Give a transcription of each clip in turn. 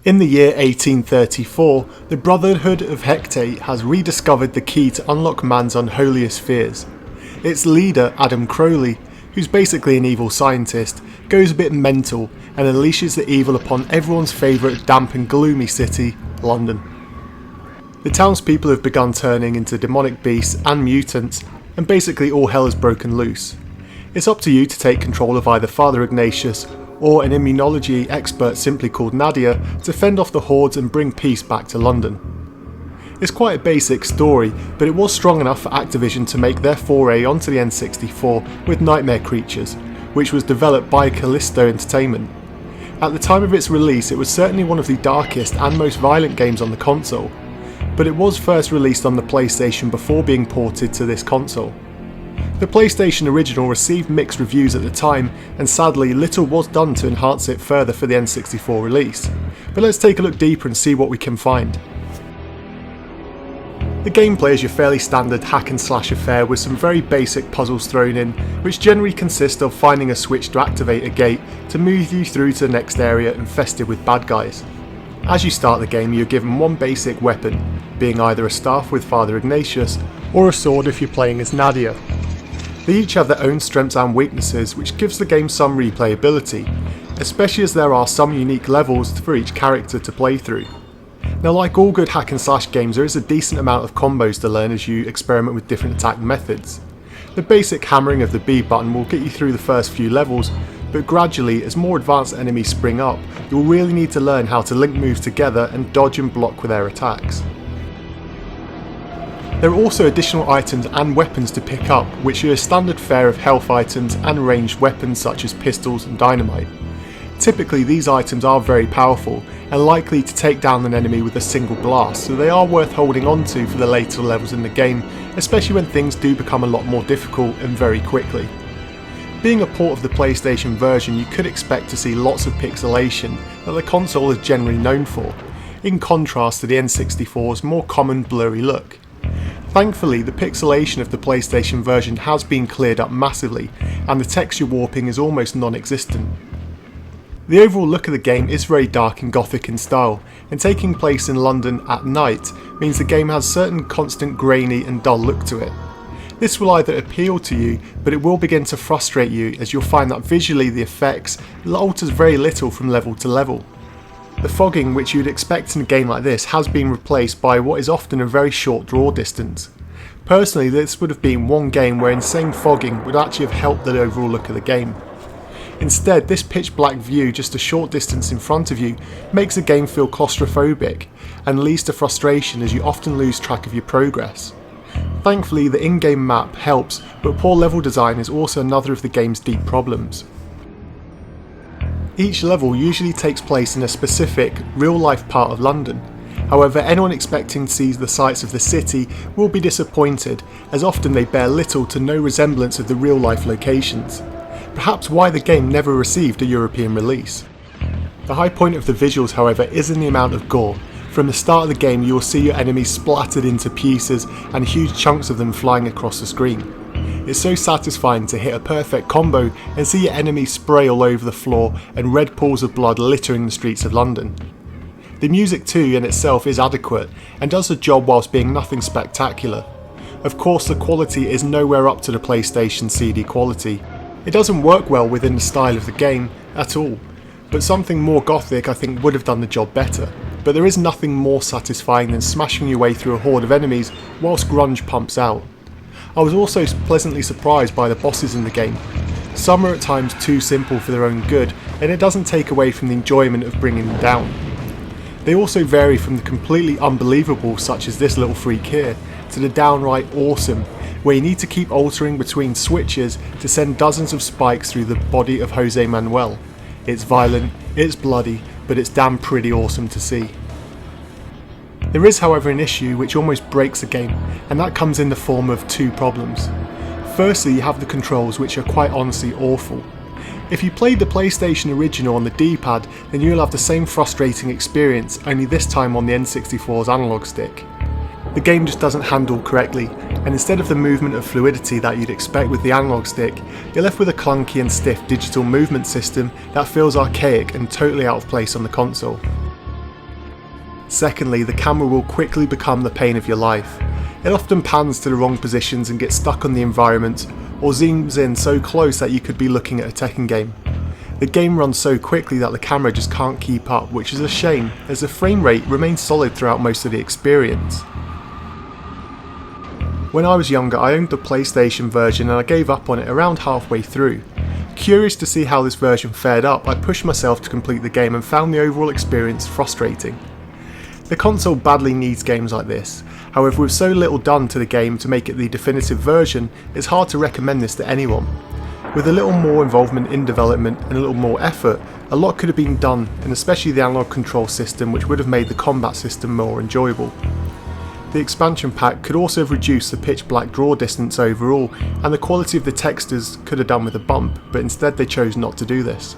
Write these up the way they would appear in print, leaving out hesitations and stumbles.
In the year 1834, the Brotherhood of Hecate has rediscovered the key to unlock man's unholiest fears. Its leader, Adam Crowley, who's basically an evil scientist, goes a bit mental and unleashes the evil upon everyone's favourite damp and gloomy city, London. The townspeople have begun turning into demonic beasts and mutants, and basically all hell has broken loose. It's up to you to take control of either Father Ignatius or an immunology expert simply called Nadia to fend off the hordes and bring peace back to London. It's quite a basic story, but it was strong enough for Activision to make their foray onto the N64 with Nightmare Creatures, which was developed by Kalisto Entertainment. At the time of its release, it was certainly one of the darkest and most violent games on the console, but it was first released on the PlayStation before being ported to this console. The PlayStation original received mixed reviews at the time, and sadly little was done to enhance it further for the N64 release. But let's take a look deeper and see what we can find. The gameplay is your fairly standard hack and slash affair with some very basic puzzles thrown in, which generally consist of finding a switch to activate a gate to move you through to the next area infested with bad guys. As you start the game, you're given one basic weapon, being either a staff with Father Ignatius or a sword if you're playing as Nadia. They each have their own strengths and weaknesses, which gives the game some replayability, especially as there are some unique levels for each character to play through. Now, like all good hack and slash games, there is a decent amount of combos to learn as you experiment with different attack methods. The basic hammering of the B button will get you through the first few levels, but gradually, as more advanced enemies spring up, you'll really need to learn how to link moves together and dodge and block with their attacks. There are also additional items and weapons to pick up, which are a standard fare of health items and ranged weapons such as pistols and dynamite. Typically these items are very powerful and likely to take down an enemy with a single blast, so they are worth holding on to for the later levels in the game, especially when things do become a lot more difficult and very quickly. Being a port of the PlayStation version, you could expect to see lots of pixelation that the console is generally known for, in contrast to the N64's more common blurry look. Thankfully, the pixelation of the PlayStation version has been cleared up massively, and the texture warping is almost non-existent. The overall look of the game is very dark and gothic in style, and taking place in London at night means the game has a certain constant grainy and dull look to it. This will either appeal to you, but it will begin to frustrate you, as you'll find that visually the effects alters very little from level to level. The fogging, which you'd expect in a game like this, has been replaced by what is often a very short draw distance. Personally, this would have been one game where insane fogging would actually have helped the overall look of the game. Instead, this pitch black view just a short distance in front of you makes the game feel claustrophobic and leads to frustration as you often lose track of your progress. Thankfully, the in-game map helps, but poor level design is also another of the game's deep problems. Each level usually takes place in a specific, real-life part of London. However, anyone expecting to see the sights of the city will be disappointed, as often they bear little to no resemblance of the real-life locations. Perhaps why the game never received a European release. The high point of the visuals, however, is in the amount of gore. From the start of the game, you will see your enemies splattered into pieces and huge chunks of them flying across the screen. It's so satisfying to hit a perfect combo and see your enemies spray all over the floor and red pools of blood littering the streets of London. The music too in itself is adequate and does the job whilst being nothing spectacular. Of course, the quality is nowhere up to the PlayStation CD quality. It doesn't work well within the style of the game at all, but something more gothic I think would have done the job better. But there is nothing more satisfying than smashing your way through a horde of enemies whilst grunge pumps out. I was also pleasantly surprised by the bosses in the game. Some are at times too simple for their own good, and it doesn't take away from the enjoyment of bringing them down. They also vary from the completely unbelievable, such as this little freak here, to the downright awesome, where you need to keep altering between switches to send dozens of spikes through the body of Jose Manuel. It's violent, it's bloody, but it's damn pretty awesome to see. There is, however, an issue which almost breaks the game, and that comes in the form of two problems. Firstly, you have the controls, which are quite honestly awful. If you played the PlayStation original on the D-pad, then you'll have the same frustrating experience, only this time on the N64's analog stick. The game just doesn't handle correctly, and instead of the movement of fluidity that you'd expect with the analog stick, you're left with a clunky and stiff digital movement system that feels archaic and totally out of place on the console. Secondly, the camera will quickly become the pain of your life. It often pans to the wrong positions and gets stuck on the environment, or zooms in so close that you could be looking at a Tekken game. The game runs so quickly that the camera just can't keep up, which is a shame, as the frame rate remains solid throughout most of the experience. When I was younger, I owned the PlayStation version and I gave up on it around halfway through. Curious to see how this version fared up, I pushed myself to complete the game and found the overall experience frustrating. The console badly needs games like this. However, with so little done to the game to make it the definitive version, it's hard to recommend this to anyone. With a little more involvement in development and a little more effort, a lot could have been done, and especially the analog control system, which would have made the combat system more enjoyable. The expansion pack could also have reduced the pitch black draw distance overall, and the quality of the textures could have done with a bump, but instead they chose not to do this.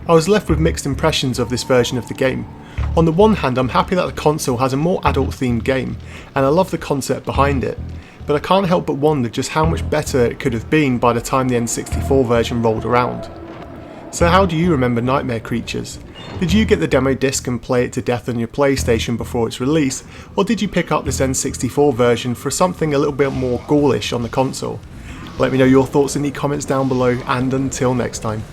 I was left with mixed impressions of this version of the game. On the one hand, I'm happy that the console has a more adult themed game, and I love the concept behind it, but I can't help but wonder just how much better it could have been by the time the N64 version rolled around. So how do you remember Nightmare Creatures? Did you get the demo disc and play it to death on your PlayStation before its release, or did you pick up this N64 version for something a little bit more ghoulish on the console? Let me know your thoughts in the comments down below, and until next time.